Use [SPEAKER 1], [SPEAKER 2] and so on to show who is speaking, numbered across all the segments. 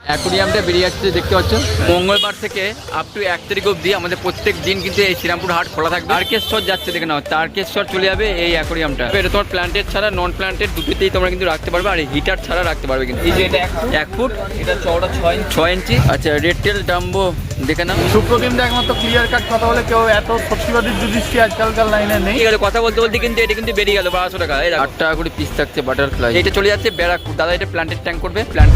[SPEAKER 1] অ্যাকোরিয়ামটা বেরিয়ে যাচ্ছে দেখতে পাচ্ছ। মঙ্গলবার থেকে আপ টু 1 তারিখ অবধি আমাদের প্রত্যেক দিন কিন্তু এই শ্রীরামপুর হাট খোলা থাকবে। তারকেশ্বর যাচ্ছে দেখে নাও, তারকেশ্বর চলে যাবে এই অ্যাকোরিয়ামটা। এটা তোমার প্ল্যান্টেড ছাড়া নন প্ল্যান্টেড দুটোতেই তোমরা কিন্তু রাখতে পারবে, আর হিটার ছাড়া রাখতে পারবে কিন্তু। এই যে এটা 1 ফুট, এটা চওড়া 6 ইঞ্চি। আচ্ছা, রেড টেল ডাম্বো দেখে নাও।
[SPEAKER 2] সুপ্রতিমটা একমাত্র ক্লিয়ার কাট কথা বলে, কেউ এত সত্যিবাদী যুধিষ্ঠির আজকালকার লাইনে নেই।
[SPEAKER 1] ঠিক আছে, কথা বলতে বলতে কিন্তু এটা কিন্তু বেরিয়ে গেল 1200 টাকা। 8 টাকা করে পিস থাকছে বাটারফ্লাই। এটা চলে যাচ্ছে ব্যারাকপুর। দাদা এটা প্ল্যান্টেড ট্যাঙ্ক করবে, প্ল্যান্ট।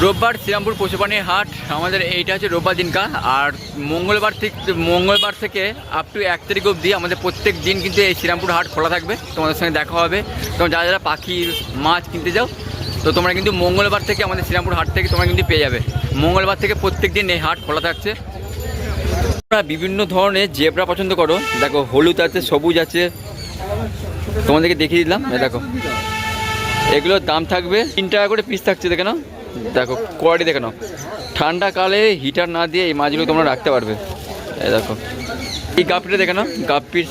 [SPEAKER 1] রোববার শ্রীরামপুর পশুপ্রাণীর হাট আমাদের এইটা হচ্ছে রোববার দিনকা। আর মঙ্গলবার থেকে আপ টু 1 তারিখ অবধি আমাদের প্রত্যেক দিন কিন্তু এই শ্রীরামপুর হাট খোলা থাকবে। তোমাদের সঙ্গে দেখা হবে। তোমরা যারা যারা পাখি মাছ কিনতে যাও, তো তোমরা কিন্তু মঙ্গলবার থেকে আমাদের শ্রীরামপুর হাট থেকে তোমরা কিন্তু পেয়ে যাবে। মঙ্গলবার থেকে প্রত্যেক দিন এই হাট খোলা থাকছে। তোমরা বিভিন্ন ধরনের জেব্রা পছন্দ করো, দেখো হলুদ আছে, সবুজ আছে, তোমাদেরকে দেখিয়ে দিলাম। দেখো এগুলোর দাম থাকবে 3 টাকা করে পিস থাকছে, দেখে নাও। দেখো কোয়ালিটি দেখে নাও। ঠান্ডাকালে হিটার না দিয়ে এই মাছগুলো তোমরা রাখতে পারবে। এই দেখো এই গাপ্পিটা দেখে নাও, গাপ্পির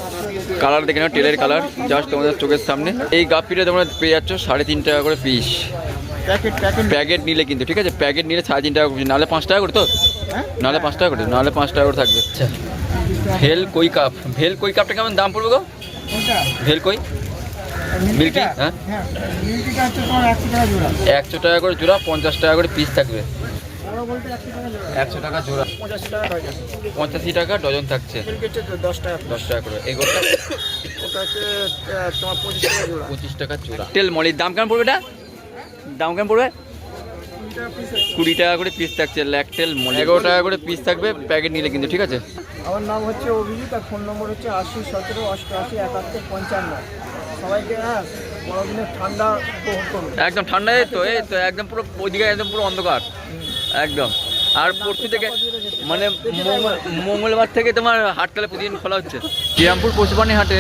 [SPEAKER 1] কালার দেখে নাও, টেলের কালার জাস্ট তোমাদের চোখের সামনে। এই গাপ্পিটা তোমরা পেয়ে যাচ্ছ 3.5 টাকা করে পিস। প্যাকেট নিলে কিন্তু, ঠিক আছে, প্যাকেট নিলে 3.5 টাকা করে, নাহলে 5 টাকা করে। তো নাহলে 5 টাকা করে, নাহলে 5 টাকা করে থাকবে। আচ্ছা, ভেল কই কাপটা কেমন দাম পড়বে গো? ভেল কই মিল্কি, হ্যাঁ 100 টাকা করে জোড়া, 50 টাকা করে পিস থাকবে। 100 টাকা জোড়া, 85 টাকা ডজন থাকছে। 10 টাকা করে। এই গোটা
[SPEAKER 2] ওটা হচ্ছে তোমার
[SPEAKER 1] 25 টাকা জোড়া। টেল মলির দাম কেমন পড়বে? এটা দাম কেমন পড়বে? 20 টাকা করে পিস থাকছে। ল্যাকটেল মলি 11 টাকা করে পিস থাকবে প্যাকেট নিলে কিন্তু, ঠিক আছে।
[SPEAKER 2] আমার নাম হচ্ছে অভিজিৎ, আর ফোন নম্বর হচ্ছে 80 17 88 71 55। সবাইকে বড়দিনের ঠান্ডা উপভোগ করুন।
[SPEAKER 1] একদম ঠান্ডা, এই তো একদম পুরো ওইদিকে একদম পুরো অন্ধকার একদম। আর পরশু থেকে মানে মঙ্গলবার থেকে তোমার হাটকালে প্রতিদিন খোলা হচ্ছে। শ্রীরামপুর পশুপ্রাণী হাটে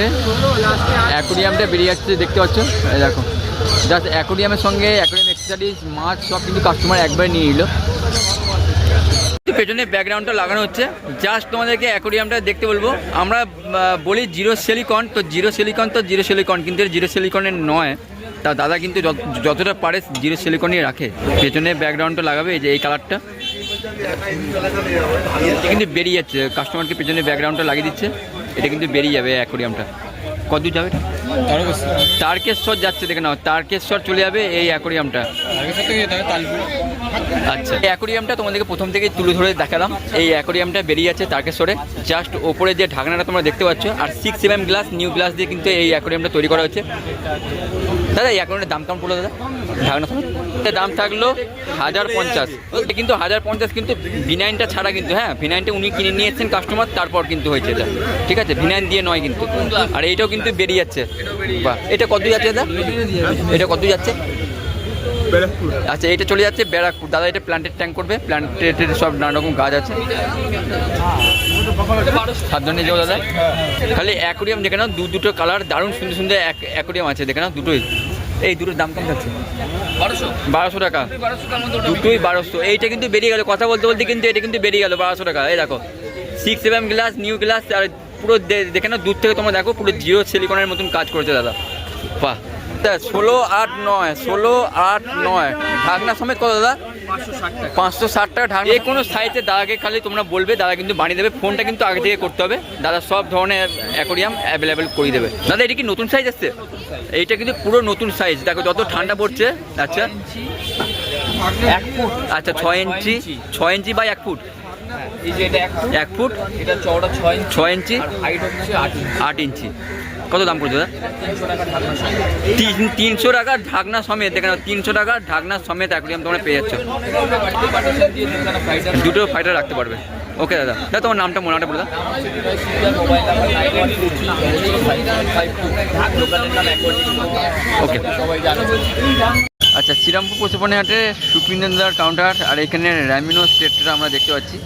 [SPEAKER 1] অ্যাকোরিয়ামটা বেরিয়ে যাচ্ছে দেখতে পাচ্ছ। এই দেখো জাস্ট অ্যাকোরিয়ামের সঙ্গে অ্যাকোরিয়াম অ্যাক্সেসরিজ মাছ সব কিন্তু কাস্টমার একবারে নিয়ে নিল। পেছনে ব্যাকগ্রাউন্ডটা লাগানো হচ্ছে। জাস্ট তোমাদেরকে অ্যাকোরিয়ামটা দেখতে বলবো। আমরা বলি জিরো সিলিকন, তো জিরো সিলিকন কিন্তু জিরো সিলিকনের নয়। তা দাদা কিন্তু যতটা পারে জিরো সিলিকনই রাখে। পেছনে ব্যাকগ্রাউন্ডটা লাগাবে, এই যে এই কালারটা কিন্তু বেরিয়ে যাচ্ছে। কাস্টমারকে পেছনে ব্যাকগ্রাউন্ডটা লাগিয়ে দিচ্ছে, এটা কিন্তু বেরিয়ে যাবে অ্যাকোরিয়ামটা। কতদূর যাবে? তারকেশ্বর যাচ্ছে দেখে নাও, তারকেশ্বর চলে যাবে এই অ্যাকোরিয়ামটা। আচ্ছা, এই অ্যাকোরিয়ামটা তোমাদেরকে প্রথম থেকে তুলে ধরে দেখালাম। এই অ্যাকোরিয়ামটা বেরিয়ে যাচ্ছে তারকেশ্বরে। জাস্ট ওপরে যে ঢাকনাটা তোমরা দেখতে পাচ্ছ, আর 6 mm গ্লাস নিউ গ্লাস দিয়ে কিন্তু এই অ্যাকোরিয়ামটা তৈরি করা হচ্ছে। দাদা এই অ্যাকোরিয়ামের দাম কেমন পড়লো দাদা? ঢাকনা দাম থাকলো 1050, কিন্তু 1050 কিন্তু ভিনাইনটা ছাড়া কিন্তু। হ্যাঁ, ভিনাইনটা উনি কিনে নিয়ে এসেছেন কাস্টমার, তারপর কিন্তু হয়েছে এটা, ঠিক আছে, ভিনাইন দিয়ে নয় কিন্তু। আর এইটাও কিন্তু বেরিয়ে যাচ্ছে। বাহ, এটা কত যাচ্ছে দাদা? এটা কত যাচ্ছে? আচ্ছা, এটা চলে যাচ্ছে ব্যারাকপুর। দাদা এটা প্ল্যান্টেড ট্যাঙ্ক করবে, প্ল্যান্টেড সব নানা রকম গাছ আছে। সাবধানে যাও দাদা। খালি অ্যাকোরিয়াম দেখে নাও, দুটো কালার দারুণ সুন্দর সুন্দর অ্যাকোরিয়াম আছে দেখে নাও। দুটোই, এই দুটোর দাম কেমন যাচ্ছে? 1200 টাকা। দুটোই 1200। এইটা কিন্তু বেরিয়ে গেল, কথা বলতে বলতে কিন্তু এটা কিন্তু বেরিয়ে গেল 1200 টাকা। এই দেখো 6 mm গ্লাস নিউ গ্লাস, আর পুরো দেখে নাও দূর থেকে তোমরা দেখো পুরো জিরো সিলিকনের মতন কাজ করেছে দাদা। বাহ, 16,8,9 ঢাকনা সমেত কত দাদা? 560 টাকা ঢাকনা। যে কোনো সাইজে দাদাকে খালি তোমরা বলবে, দাদা কিন্তু বানিয়ে দেবে। ফোনটা কিন্তু আগে থেকে করতে হবে। দাদা সব ধরনের অ্যাকোরিয়াম অ্যাভেলেবেল করে দেবে। দাদা এটা কি নতুন সাইজ আসছে? এইটা কিন্তু পুরো নতুন সাইজ। দেখো যত ঠান্ডা পড়ছে। আচ্ছা 1 ফুট। আচ্ছা 6 ইঞ্চি বাই 1 ফুট। এই যে এটা 1 ফুট, এটা চওড়া 6 ইঞ্চি, আর হাইট হচ্ছে 8 ইঞ্চি। কত দাম পড়ছে দাদা? 300 টাকা ঢাকনা সমেত। দেখেন 300 টাকা ঢাকনা সমেত অ্যাকোরিয়াম তোমরা পেয়ে যাচ্ছ। দুটো ফাইটার রাখতে পারবে। ওকে দাদা, দাদা তোমার নামটা মনে বলে দাও। ওকে, আচ্ছা, শ্রীরামপুর পশুপ্রাণী হাটে সুপ্রিন্দার কাউন্টার, আর এখানে র্যামিনো স্টেটটা আমরা দেখতে পাচ্ছি।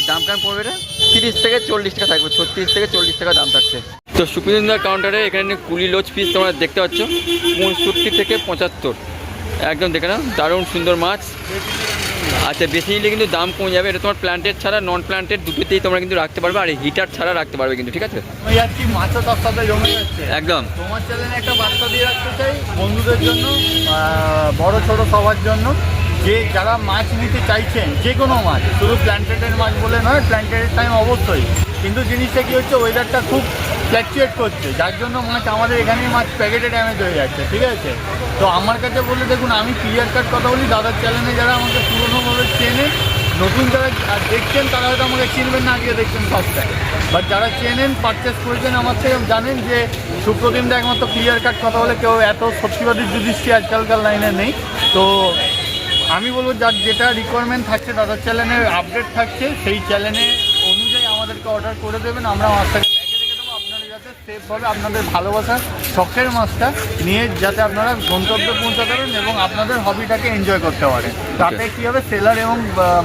[SPEAKER 1] দাম কেমন পড়বে? এটা 30 থেকে 40 টাকা থাকবে, 36 থেকে 40 টাকা দাম থাকছে। তো সুপ্রিন্দার কাউন্টারে এখানে কুলি লোচ পিস তোমরা দেখতে পাচ্ছ 65 থেকে 75। একদম দেখে নাও, দারুণ সুন্দর মাছ। আচ্ছা, বেশি নিলে কিন্তু দাম কমে যাবে। এটা তোমার প্ল্যান্টেড ছাড়া নন প্ল্যান্টেড দুটোতেই তোমরা কিন্তু রাখতে পারবে, আর হিটার ছাড়া রাখতে পারবে কিন্তু, ঠিক আছে?
[SPEAKER 3] ওই আর কি মাছও তার সাথে জমে যাচ্ছে।
[SPEAKER 1] একদম।
[SPEAKER 3] তোমার চ্যানেলে একটা বার্তা দিয়ে রাখতে চাই বন্ধুদের জন্য, বড় ছোট সবার জন্য, যে যারা মাছ নিতে চাইছেন, যে কোনো মাছ, শুধু প্ল্যান্টেডের মাছ বলে নয়, প্ল্যান্টেডের টাইম অবশ্যই, কিন্তু জিনিসটা কী হচ্ছে, ওয়েদারটা খুব ফ্ল্যাকচুয়েট করছে, যার জন্য মাছ আমাদের এখানেই মাছ প্যাকেটে ড্যামেজ হয়ে যাচ্ছে, ঠিক আছে? তো আমার কাছে বলে দেখুন, আমি ক্লিয়ার কাট কথা বলি, দাদার চ্যানেলে যারা আমাকে পুরোনোভাবে চেনে, নতুন যারা দেখছেন তারা হয়তো আমাকে চিনবেন না, আজকে দেখছেন সবটাই, বাট যারা চেনেন, পারচেস করেছেন আমার থেকে, জানেন যে সুপ্রতিমদা একমাত্র ক্লিয়ার কাট কথা বলে, কেউ এত সত্যিবাদী যুধিষ্ঠির আজকালকার লাইনে নেই। তো আমি বলবো যার যেটা রিকোয়ারমেন্ট থাকছে, দাদার চ্যানেলে আপডেট থাকছে, সেই চ্যানেলে অনুযায়ী আমাদেরকে অর্ডার করে দেবেন, আমরা মাছটাকে ব্যাগে রেখে দেবো, আপনারা যাতে সেফভাবে আপনাদের ভালোবাসার শখের মাছটা নিয়ে যাতে আপনারা গন্তব্যে পৌঁছাতে পারেন এবং আপনাদের হবিটাকে এনজয় করতে পারেন। তাতে কী হবে, সেলার এবং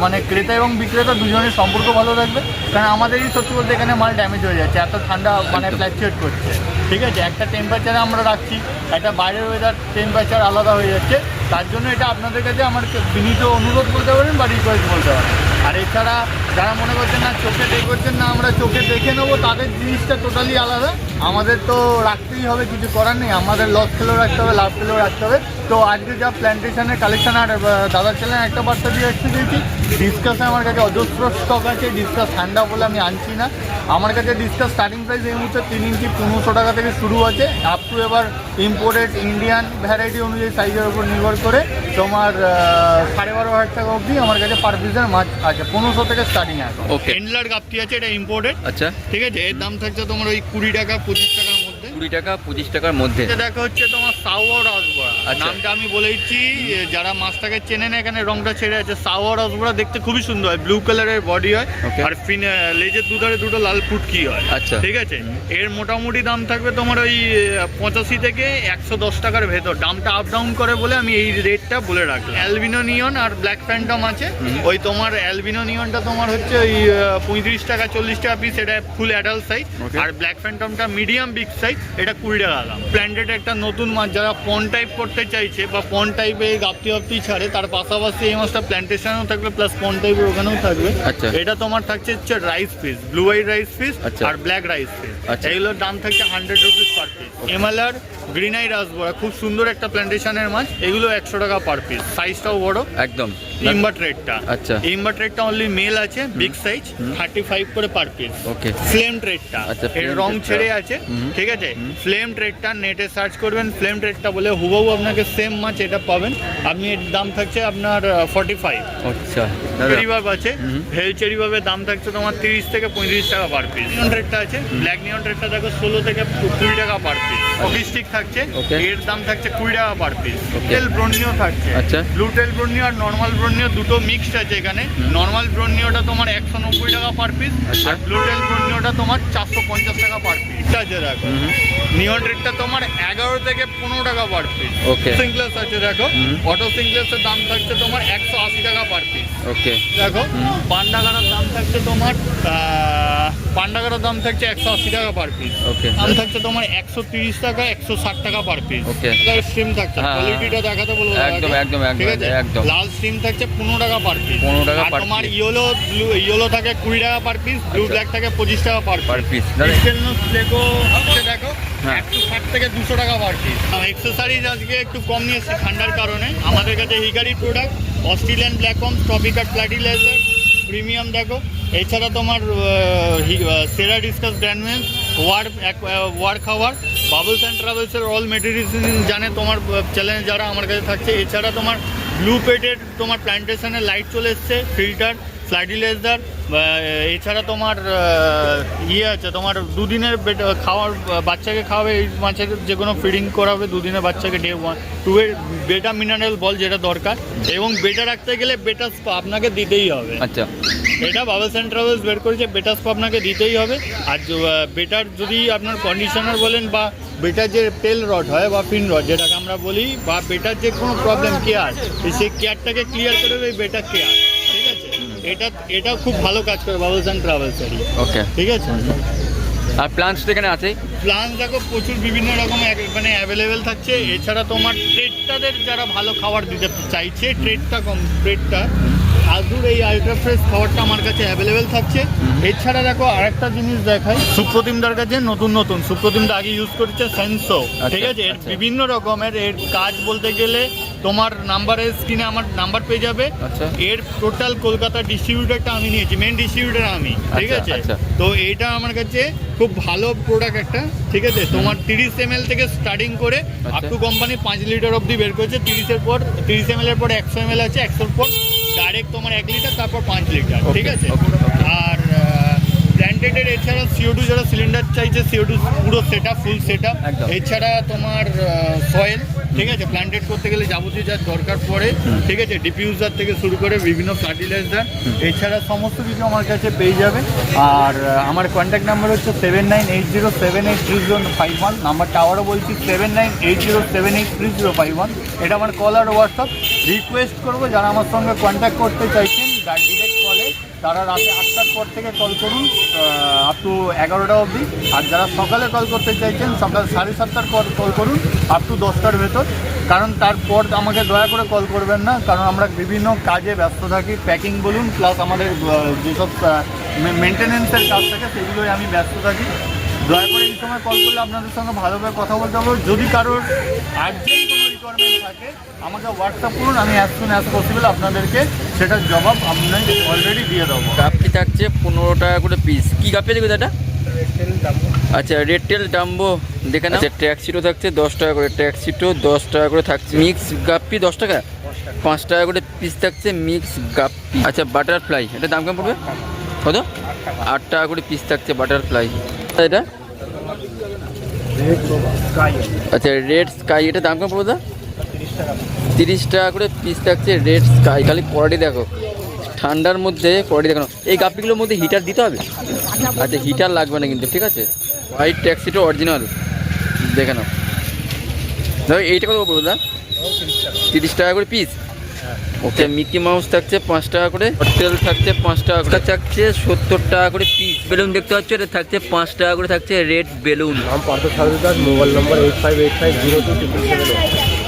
[SPEAKER 3] মানে ক্রেতা এবং বিক্রেতা দুজনের সম্পর্ক ভালো থাকবে, কারণ আমাদেরই সত্যি বলতে এখানে মাল ড্যামেজ হয়ে যাচ্ছে, এত ঠান্ডা মানে ফ্ল্যাকচুয়েট করছে, ঠিক আছে? একটা টেম্পারেচারে আমরা রাখছি, একটা বাইরের ওয়েদার টেম্পারেচার আলাদা হয়ে যাচ্ছে, তার জন্য এটা আপনাদের কাছে আমার বিনীত অনুরোধ বলতে পারেন বা রিকোয়েস্ট বলতে পারেন। আর এছাড়া যারা মনে করছেন না চোখে করছেন না আমরা চোখে দেখে নেবো, তাদের জিনিসটা টোটালি আলাদা। আমাদের তো রাখতেই হবে, কিছু করার নেই, আমাদের লস খেলেও রাখতে হবে, লাভ খেলেও রাখতে হবে। তো আজকে যা প্ল্যান্টেশনের কালেকশন, আর দাদার চ্যানেলে একটা বার্তা দিয়ে আসতে চাইছি, ডিসকাসে আমার কাছে অজস্র স্টক আছে, ডিসকাস ঠান্ডা বলে আমি আনছি না। আমার কাছে ডিসকাস স্টার্টিং প্রাইস এই মুহূর্তে 3 ইঞ্চি 1500 টাকা থেকে শুরু আছে, আপ টু এবার ইম্পোর্টেড ইন্ডিয়ান ভ্যারাইটি অনুযায়ী সাইজের উপর নির্ভর করে তোমার 12,500 টাকা অবধি আমার কাছে পার পিসের মাছ আছে, 1500 থেকে স্টার্টিং আছে।
[SPEAKER 1] ওকে।
[SPEAKER 3] এন্ডলার গাপ্তি আছে, এটা ইম্পোর্টেড।
[SPEAKER 1] আচ্ছা,
[SPEAKER 3] ঠিক আছে, এর দাম থাকছে তোমার ওই 20 টাকা 25 টাকার মধ্যে।
[SPEAKER 1] 20 টাকা 25 টাকার মধ্যে।
[SPEAKER 3] এটা দেখা হচ্ছে তোমার সাওয়ার রসবড়া,
[SPEAKER 1] আচ্ছা।
[SPEAKER 3] নামটা আমি বলে দিচ্ছি, যারা মাছটাকে চেনে না, এখানে রংটা ছেড়ে আছে। সাওয়ার রসবড়া দেখতে খুবই সুন্দর হয়, ব্লু কালারের বডি হয়,
[SPEAKER 1] Okay.
[SPEAKER 3] আর লেজের দুধারে দুটো লাল ফুটকি হয়।
[SPEAKER 1] আচ্ছা।
[SPEAKER 3] ঠিক আছে, এর মোটামুটি দাম থাকবে তোমার ওই 85 থেকে 110 টাকার ভেতর। দামটা আপ ডাউন করে বলে আমি এই রেটটা বলে রাখলাম। অ্যালবিনো নিয়ন আর ব্ল্যাক ফ্যান্টম আছে, ওই তোমার অ্যালবিনো নিয়নটা তোমার হচ্ছে ওই 35 টাকা 40 টাকা পিস, এটা ফুল অ্যাডাল্ট সাইজ।
[SPEAKER 1] Okay.
[SPEAKER 3] আর ব্ল্যাক ফ্যান্টমটা মিডিয়াম বিগ সাইজ, এটা 20 টাকা দাম। প্ল্যান্টেড একটা নতুন মাছ, যারা পন টাইপ করতে চাইছে বা পন টাইপে গাপ্তি গাপ্তি ছাড়ে, তার পাশাপাশি এই মাছটা প্ল্যান্টেশনও থাকবে, প্লাস পন টাইপের ওখানেও থাকবে।
[SPEAKER 1] আচ্ছা।
[SPEAKER 3] এটা তোমার থাকছে হচ্ছে rice piece, blue eyed rice piece
[SPEAKER 1] আচ্ছা।
[SPEAKER 3] আর ব্ল্যাক রাইস পিস।
[SPEAKER 1] আচ্ছা।
[SPEAKER 3] এইগুলোর দাম থাকছে 100 rupees per piece. MLR green eye rasbora খুব সুন্দর একটা প্ল্যান্টেশনের মাছ, এগুলো 100 টাকা পার পিস, সাইজটাও বড়।
[SPEAKER 1] একদম।
[SPEAKER 3] ইম্বার ট্রেডটা,
[SPEAKER 1] আচ্ছা।
[SPEAKER 3] ইম্বার ট্রেডটা অনলি মেল আছে, বিগ সাইজ, 35 করে পার পিস।
[SPEAKER 1] ওকে।
[SPEAKER 3] ফ্লেম ট্রেডটা,
[SPEAKER 1] আচ্ছা,
[SPEAKER 3] এর
[SPEAKER 1] flame
[SPEAKER 3] রং
[SPEAKER 1] trade টা।
[SPEAKER 3] ছেড়ে আছে, ঠিক আছে? ফ্লেম ট্রেডটা নেটে সার্চ করবেন, ফ্লেম ট্রেডটা বলে হুবহু আপনাকে সেম মাছ এটা পাবেন। আপনি এর দাম থাকছে আপনার 45।
[SPEAKER 1] আচ্ছা
[SPEAKER 3] চেরিবাব আছে, ভেল চেরিবাবের দাম থাকছে তোমার 30 থেকে 35 টাকা পার পিস। নিয়ন ট্রেডটা আছে, ব্ল্যাক নিয়ন ট্রেডটা দেখো 16 থেকে 20 টাকা পার পিস। কফি স্টিক থাকছে,
[SPEAKER 1] Okay.
[SPEAKER 3] এর দাম থাকছে 20 টাকা পার পিস।
[SPEAKER 1] Okay.
[SPEAKER 3] টেল ব্রোনিও থাকছে,
[SPEAKER 1] আচ্ছা।
[SPEAKER 3] ব্লু টেল ব্রোনিও আর নর্মাল ব্রোনিও দুটো মিক্সড আছে এখানে। নর্মাল ব্রোনিওটা তোমার 190 টাকা পার পিস,
[SPEAKER 1] আচ্ছা।
[SPEAKER 3] আর ব্লু টেল ব্রোনিওটা তোমার 450 টাকা পার পিস। এটা আছে দেখো, নিয়ন রেটটা তোমার 11 থেকে 15 টাকা পার পিস।
[SPEAKER 1] ওকে।
[SPEAKER 3] সিঙ্গলেস আছে দেখো, অটো সিঙ্গলেসের দাম থাকছে তোমার 180 টাকা পার পিস।
[SPEAKER 1] ওকে।
[SPEAKER 3] দেখো পান্ডাগারার দাম থাকছে তোমার পান্ডাগারার দাম থাকছে 180 টাকা পার পিস।
[SPEAKER 1] ওকে।
[SPEAKER 3] দাম থাকছে তোমার 130 টাকা 160 টাকা পার পিস।
[SPEAKER 1] ওকে।
[SPEAKER 3] স্ট্রিম থাকছে,
[SPEAKER 1] হ্যাঁ,
[SPEAKER 3] কোয়ালিটিটা দেখাতে বলবো
[SPEAKER 1] একদম,
[SPEAKER 3] দাদাকে।
[SPEAKER 1] একদম, একদম,
[SPEAKER 3] ঠিক আছে,
[SPEAKER 1] একদম।
[SPEAKER 3] লাল স্ট্রিম থাকছে 15 টাকা পার পিস।
[SPEAKER 1] 15 টাকা
[SPEAKER 3] আর
[SPEAKER 1] per
[SPEAKER 3] তোমার
[SPEAKER 1] piece।
[SPEAKER 3] ইয়েলো থাকে 20 টাকা পার পিস, ব্লু
[SPEAKER 1] আচ্ছা।
[SPEAKER 3] ব্ল্যাক থাকে 25 টাকা পার
[SPEAKER 1] Per
[SPEAKER 3] পিস।
[SPEAKER 1] piece, দাদা।
[SPEAKER 3] স্টেনলেস প্লেকো হচ্ছে দেখো
[SPEAKER 1] হ্যাঁ।
[SPEAKER 3] 160 থেকে 200 টাকা পার পিস। এক্সেসরিজ আজকে একটু কম নিয়ে এসেছি ঠান্ডার কারণে। আমাদের কাছে হিকারি প্রোডাক্ট, অস্ট্রেলিয়ান ব্ল্যাক কম, ট্রপিকার প্ল্যাটিলাইজার, প্রিমিয়াম দেখো। এছাড়া তোমার সেরা ডিসকাস গ্র্যান্ডমেন্স, ওয়ার খাবার, বাবলস অ্যান্ড ট্রাভেলসের অল মেটেরিয়ালস জানে তোমার চ্যালেঞ্জ যারা আমার কাছে থাকছে। এছাড়া তোমার ব্লু পেটের তোমার প্ল্যান্টেশনের লাইট চলে এসছে, ফিল্টার, ফ্লাইডিলাইজার। এছাড়া তোমার ইয়ে আছে তোমার দুদিনের খাওয়ার, বাচ্চাকে খাওয়াবে এই মাছের যে কোনো ফিডিং করাবে দুদিনের বাচ্চাকে, ডে 1 2 এর বেটা মিনারেল বল যেটা দরকার, এবং বেটা রাখতে গেলে বেটা স্পা আপনাকে দিতেই হবে।
[SPEAKER 1] আচ্ছা।
[SPEAKER 3] এটা বাবলস অ্যান্ড ট্রাভেলস বের করেছে, বেটা স্পা আপনাকে দিতেই হবে। আর বেটার যদি আপনার কন্ডিশনার বলেন, বা বেটার যে টেল রড হয় বা ফিন রড যেটাকে আমরা বলি, বা বেটার যে কোনো প্রবলেম কেয়ার, সেই কেয়ারটাকে ক্লিয়ার করে দেবে বেটা কেয়ার। ঠিক আছে, এটা খুব ভালো কাজ করে বাবলস অ্যান্ড ট্রাভেলসেরই।
[SPEAKER 1] ওকে।
[SPEAKER 3] ঠিক আছে,
[SPEAKER 1] আর প্লান্স তো এখানে আছে।
[SPEAKER 3] প্লান্স দেখো প্রচুর বিভিন্ন রকম মানে অ্যাভেলেবেল থাকছে। এছাড়া তোমার ট্রেডটাদের যারা ভালো খাবার দিতে চাইছে, ট্রেডটা আদুর এই আলট্রা ফ্রেশ খাবারটা আমার কাছে অ্যাভেলেবেল থাকছে। এছাড়া দেখো আরেকটা জিনিস দেখাই, সুপ্রতিমদার কাছে নতুন সুপ্রতিমদা আগে ইউজ করছে সেন্সো, ঠিক আছে। এর বিভিন্ন রকমের এর কাজ বলতে গেলে তোমার নাম্বারের স্ক্রিনে আমার নাম্বার পেয়ে যাবে। এর টোটাল কলকাতা ডিস্ট্রিবিউটারটা আমি নিয়েছি, মেন ডিস্ট্রিবিউটার আমি, ঠিক আছে। তো এইটা আমার কাছে খুব ভালো প্রোডাক্ট একটা, ঠিক আছে। তোমার 30 ml থেকে স্টার্টিং করে আপ টু কোম্পানি 5 লিটার অবধি বের করেছে। 30 ml এর পর 100 ml আছে, 100 পর ডাইরেক্ট তোমার 1 লিটার, তারপর 5 লিটার, ঠিক আছে। আর ব্র্যান্ডেডের এছাড়া CO2 যারা সিলিন্ডার চাইছে, CO2 পুরো সেটআপ, ফুল সেটআপ। এছাড়া তোমার সয়েল, ঠিক আছে, প্ল্যান্টেড করতে গেলে যাবতীয় যা দরকার পড়ে, ঠিক আছে, ডিফিউজার থেকে শুরু করে বিভিন্ন ফার্টিলাইজার, এছাড়া সমস্ত কিছু আমার কাছে পেয়ে যাবে। আর আমার কন্ট্যাক্ট নাম্বার হচ্ছে 7980783051, নাম্বারটা আবারও বলছি 7980783051। এটা আমার কল আর হোয়াটসঅ্যাপ। রিকোয়েস্ট করবো যারা আমার সঙ্গে কন্ট্যাক্ট করতে চাইছেন ডিরেক্ট কলে, তারা রাতে 8টার পর থেকে কল করুন আপ টু 11টা অবধি। আর যারা সকালে কল করতে চাইছেন সকাল 7:30টার পর কল করুন আপ টু 10টার ভেতর। কারণ তারপর আমাকে দয়া করে কল করবেন না, কারণ আমরা বিভিন্ন কাজে ব্যস্ত থাকি। প্যাকিং বলুন, প্লাস আমাদের যেসব মেনটেন্যান্সের কাজ থাকে সেগুলোই আমি ব্যস্ত থাকি। দয়া করে এই সময় কল করলে আপনাদের সঙ্গে ভালোভাবে কথা বলতে হবে। যদি কারোর আর্জেন্ট কোনো রিকোয়ারমেন্ট থাকে আমাকে হোয়াটসঅ্যাপ করুন, আমি অ্যাজ সুন অ্যাজ পসিবল আপনাদেরকে সেটার জবাব আমি অলরেডি দিয়ে দেবো।
[SPEAKER 1] গাপ্পি থাকছে 15 টাকা করে পিস। কি গাপ্পি আছে দাদা? আচ্ছা, রেড টেল ডাম্বো দেখে না। আচ্ছা, ট্যাক্সিটো থাকছে 10 টাকা করে, ট্যাক্সিটো 10 টাকা করে থাকছে। মিক্স গাপ্পি 10 টাকা, 5 টাকা করে পিস থাকছে মিক্স গাপ্পি। আচ্ছা, বাটারফ্লাই এটা দাম কেমন পড়বে? কত? 8 টাকা করে পিস থাকছে বাটারফ্লাই। এটা আচ্ছা, রেড স্কাই এটা দাম কেমন পড়বে? 30 টাকা করে পিস থাকছে রেড স্কাই। খালি কোয়ালিটি দেখো, ঠান্ডার মধ্যে কোয়ালিটি দেখো। এই গাপ্পিগুলোর মধ্যে হিটার দিতে হবে? আচ্ছা, হিটার লাগবে না কিন্তু, ঠিক আছে। হোয়াইট ট্যাক্সিটা অরিজিনাল দেখে নাও। দেখো এইটা কত পড়বে দাদা? 30 টাকা করে পিস। ওকে, মিকি মাউস থাকছে 5 টাকা করে, হোটেল থাকছে 5 টাকা করে, থাকছে 70 টাকা করে পিস। বেলুন দেখতে পাচ্ছ, এটা থাকছে 5 টাকা করে থাকছে রেড বেলুন।
[SPEAKER 4] নাম পার্থ সারদাস, মোবাইল নম্বর 85850277।